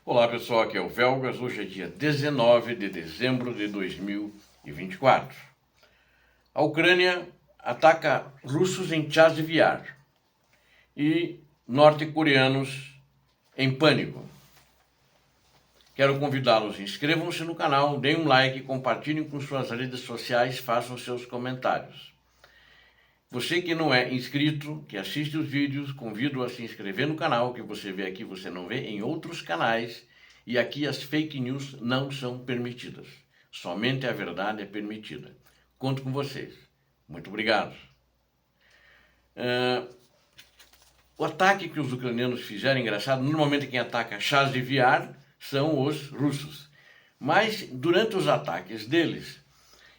Olá pessoal, aqui é o Velgas, hoje é dia 19 de dezembro de 2024. A Ucrânia ataca russos em Chasiv Yar e norte-coreanos em pânico. Quero convidá-los, inscrevam-se no canal, deem um like, compartilhem com suas redes sociais, façam seus comentários. Você que não é inscrito, que assiste os vídeos, convido a se inscrever no canal, que você vê aqui, você não vê em outros canais, e aqui as fake news não são permitidas. Somente a verdade é permitida. Conto com vocês. Muito obrigado. O ataque que os ucranianos fizeram, engraçado, normalmente quem ataca Chasiv Yar são os russos. Mas durante os ataques deles,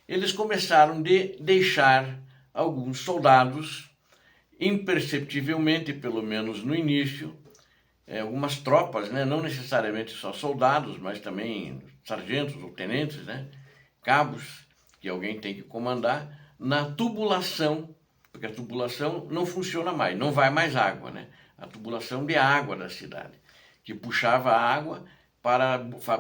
eles começaram a deixar alguns soldados, imperceptivelmente, pelo menos no início, algumas tropas, né, não necessariamente só soldados, mas também sargentos ou tenentes, né, cabos, que alguém tem que comandar, na tubulação, porque a tubulação não funciona mais, não vai mais água, né, a tubulação de água da cidade, que puxava a água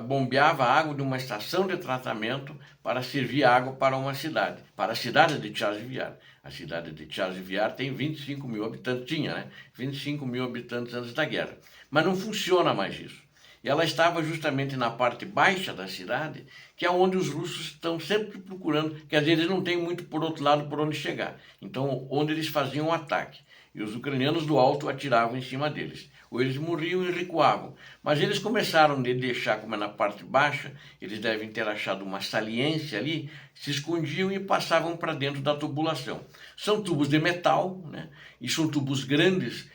bombeava a água de uma estação de tratamento para servir água para uma cidade, para a cidade de Chasiv Yar. A cidade de Chasiv Yar tem 25 mil habitantes, tinha, né? 25 mil habitantes antes da guerra. Mas não funciona mais isso. E ela estava justamente na parte baixa da cidade, que é onde os russos estão sempre procurando, quer dizer, eles não têm muito por outro lado por onde chegar. Então, onde eles faziam um ataque. E os ucranianos do alto atiravam em cima deles. Ou eles morriam e recuavam. Mas eles começaram a deixar, como é na parte baixa, eles devem ter achado uma saliência ali, se escondiam e passavam para dentro da tubulação. São tubos de metal, né? E são tubos grandes,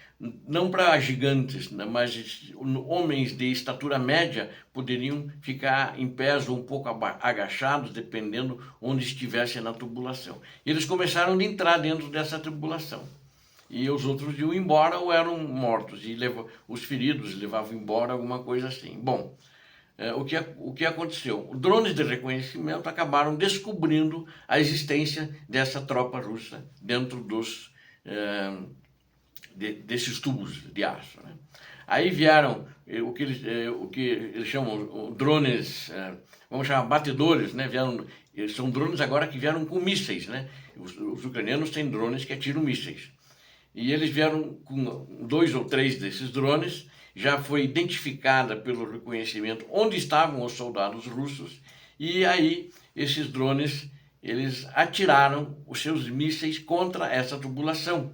não para gigantes, né? Mas homens de estatura média poderiam ficar em pés ou um pouco agachados, dependendo onde estivessem na tubulação. E eles começaram a entrar dentro dessa tubulação. E os outros iam embora ou eram mortos, e os feridos levavam embora, alguma coisa assim. Bom, o que aconteceu? Drones de reconhecimento acabaram descobrindo a existência dessa tropa russa dentro desses tubos de aço, né? Aí vieram o que eles chamam drones, vamos chamar batedores, né? São drones agora que vieram com mísseis, né? Os ucranianos têm drones que atiram mísseis. E eles vieram com 2 ou 3 desses drones, já foi identificada pelo reconhecimento onde estavam os soldados russos, e aí esses drones, eles atiraram os seus mísseis contra essa tubulação,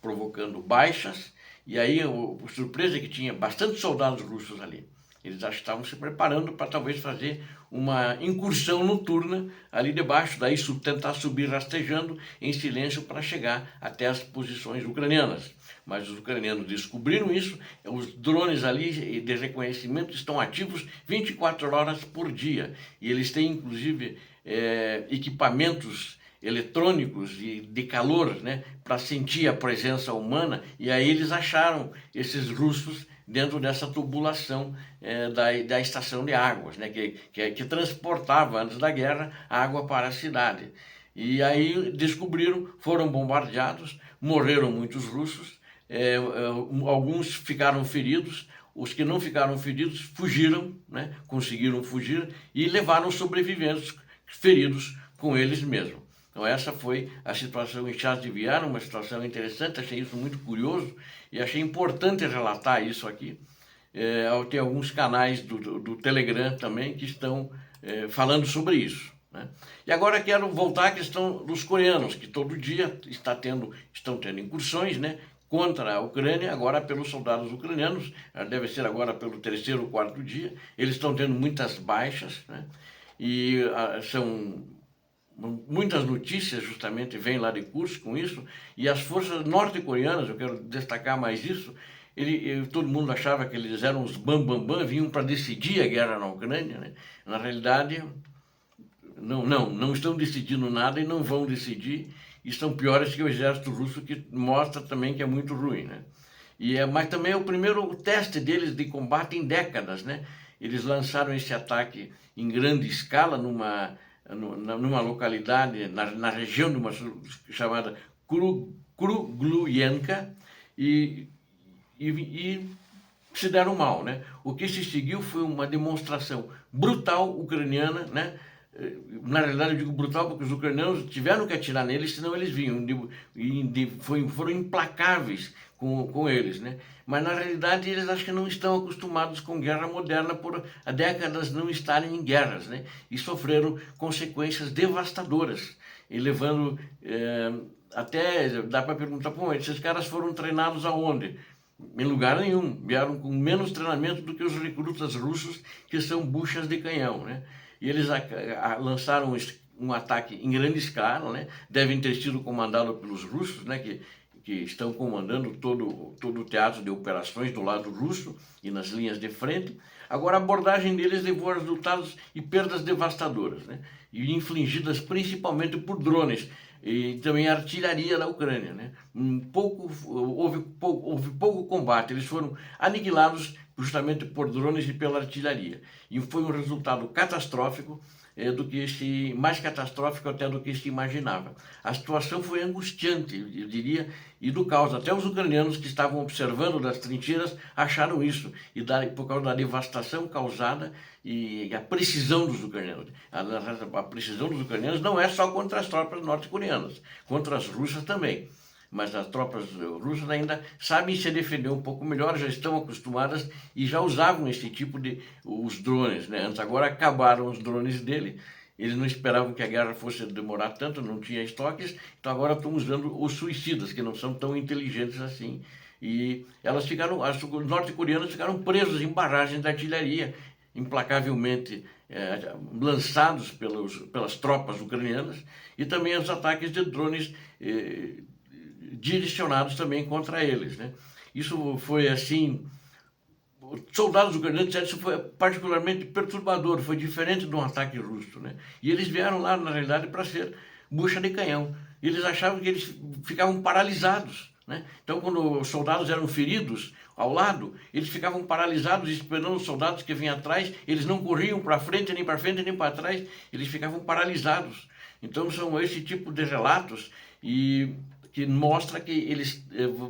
provocando baixas, e aí a surpresa é que tinha bastante soldados russos ali. Eles já estavam se preparando para talvez fazer uma incursão noturna ali debaixo, daí tentar subir rastejando em silêncio para chegar até as posições ucranianas. Mas os ucranianos descobriram isso, os drones ali de reconhecimento estão ativos 24 horas por dia. E eles têm, inclusive, equipamentos eletrônicos e de calor, né, para sentir a presença humana, e aí eles acharam esses russos dentro dessa tubulação da estação de águas, né, que transportava, antes da guerra, água para a cidade. E aí descobriram, foram bombardeados, morreram muitos russos, alguns ficaram feridos, os que não ficaram feridos fugiram, né, conseguiram fugir e levaram sobreviventes feridos com eles mesmos. Então essa foi a situação em Chasiv Yar, uma situação interessante, achei isso muito curioso e achei importante relatar isso aqui. Tem alguns canais do Telegram também que estão falando sobre isso, né? E agora quero voltar à questão dos coreanos, que todo dia estão tendo incursões, né, contra a Ucrânia, agora pelos soldados ucranianos, deve ser agora pelo 3º ou 4º dia, eles estão tendo muitas baixas, né, e são muitas notícias justamente vêm lá de Kursk com isso, e as forças norte-coreanas, eu quero destacar mais isso, todo mundo achava que eles eram os bambambam, vinham para decidir a guerra na Ucrânia, né? Na realidade, não estão decidindo nada e não vão decidir, e estão piores que o exército russo, que mostra também que é muito ruim, né? Mas também é o primeiro teste deles de combate em décadas, né? Eles lançaram esse ataque em grande escala numa localidade, na região de uma chamada Krugluyenka, e se deram mal, né? O que se seguiu foi uma demonstração brutal ucraniana, né? Na realidade eu digo brutal porque os ucranianos tiveram que atirar neles, senão eles vinham, foram implacáveis com eles, né? Mas na realidade eles acho que não estão acostumados com guerra moderna por há décadas não estarem em guerras, né? E sofreram consequências devastadoras, e levando até dá para perguntar, pô, esses caras foram treinados aonde? Em lugar nenhum, vieram com menos treinamento do que os recrutas russos, que são buchas de canhão, né? E eles lançaram um ataque em grande escala, né? Devem ter sido comandados pelos russos, né? Que estão comandando todo o teatro de operações do lado russo e nas linhas de frente. Agora, a abordagem deles levou a resultados e perdas devastadoras, né? E infligidas principalmente por drones e também a artilharia da Ucrânia, né? Houve pouco combate, eles foram aniquilados justamente por drones e pela artilharia. E foi um resultado catastrófico, mais catastrófico até do que se imaginava. A situação foi angustiante, eu diria, e do caos. Até os ucranianos que estavam observando das trincheiras acharam isso, e por causa da devastação causada e a precisão dos ucranianos. A precisão dos ucranianos não é só contra as tropas norte-coreanas, contra as russas também. Mas as tropas russas ainda sabem se defender um pouco melhor, já estão acostumadas e já usavam esse tipo os drones, né? Antes, agora acabaram os drones dele, eles não esperavam que a guerra fosse demorar tanto, não tinha estoques, então agora estão usando os suicidas, que não são tão inteligentes assim. E os norte-coreanos ficaram presos em barragens de artilharia, implacavelmente lançados pelas tropas ucranianas, e também os ataques de drones direcionados também contra eles, né? Isso foi assim, os soldados ucranianos disseram que isso foi particularmente perturbador, foi diferente de um ataque russo, né? E eles vieram lá, na realidade, para ser bucha de canhão. Eles achavam que eles ficavam paralisados, né? Então, quando os soldados eram feridos ao lado, eles ficavam paralisados esperando os soldados que vinham atrás, eles não corriam para frente, nem para trás, eles ficavam paralisados. Então, são esse tipo de relatos que mostra que eles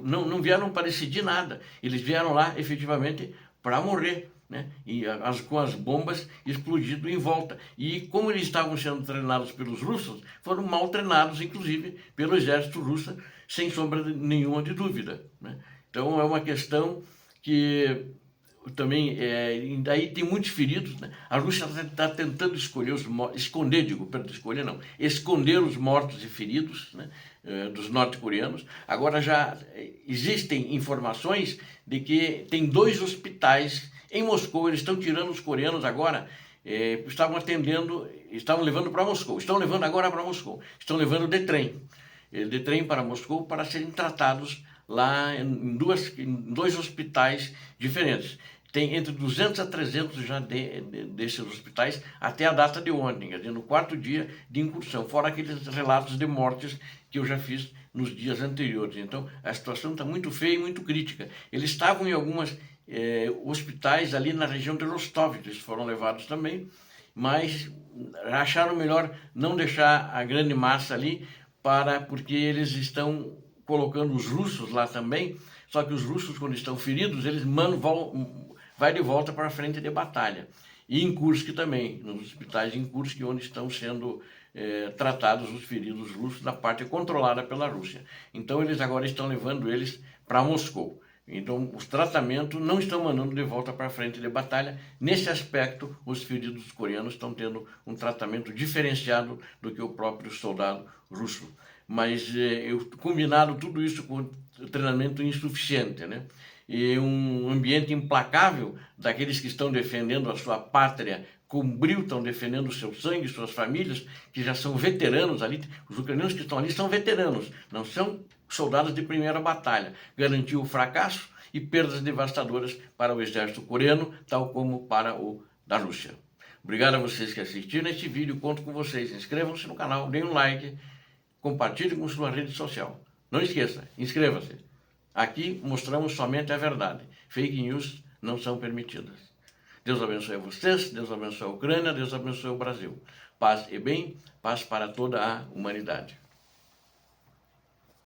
não vieram para decidir nada, eles vieram lá efetivamente para morrer, né? E com as bombas explodindo em volta. E como eles estavam sendo treinados pelos russos, foram mal treinados, inclusive, pelo exército russo, sem sombra nenhuma de dúvida, né? Então é uma questão que também, daí tem muitos feridos, né? A Rússia está tentando esconder os mortos e feridos, né? Dos norte-coreanos. Agora já existem informações de que tem 2 hospitais em Moscou, eles estão tirando os coreanos agora, estavam levando para Moscou, estão levando agora para Moscou, estão levando de trem para Moscou para serem tratados lá em 2 hospitais diferentes. Tem entre 200 a 300 já desses hospitais até a data de ontem, quer dizer, no 4º dia de incursão, fora aqueles relatos de mortes que eu já fiz nos dias anteriores. Então, a situação está muito feia e muito crítica. Eles estavam em alguns hospitais ali na região de Rostov, eles foram levados também, mas acharam melhor não deixar a grande massa ali, porque eles estão colocando os russos lá também, só que os russos, quando estão feridos, eles vai de volta para a frente de batalha. E em Kursk também, nos hospitais em Kursk, onde estão sendo tratados os feridos russos na parte controlada pela Rússia. Então eles agora estão levando eles para Moscou. Então os tratamentos não estão mandando de volta para a frente de batalha. Nesse aspecto, os feridos coreanos estão tendo um tratamento diferenciado do que o próprio soldado russo. Mas combinado tudo isso com treinamento insuficiente, né? E um ambiente implacável daqueles que estão defendendo a sua pátria com brio, estão defendendo o seu sangue, suas famílias, que já são veteranos ali. Os ucranianos que estão ali são veteranos, não são soldados de primeira batalha. Garantiu o fracasso e perdas devastadoras para o exército coreano, tal como para o da Rússia. Obrigado a vocês que assistiram este vídeo, conto com vocês. Inscrevam-se no canal, deem um like, compartilhe com sua rede social. Não esqueça, inscreva-se. Aqui mostramos somente a verdade. Fake news não são permitidas. Deus abençoe vocês, Deus abençoe a Ucrânia, Deus abençoe o Brasil. Paz e bem, paz para toda a humanidade.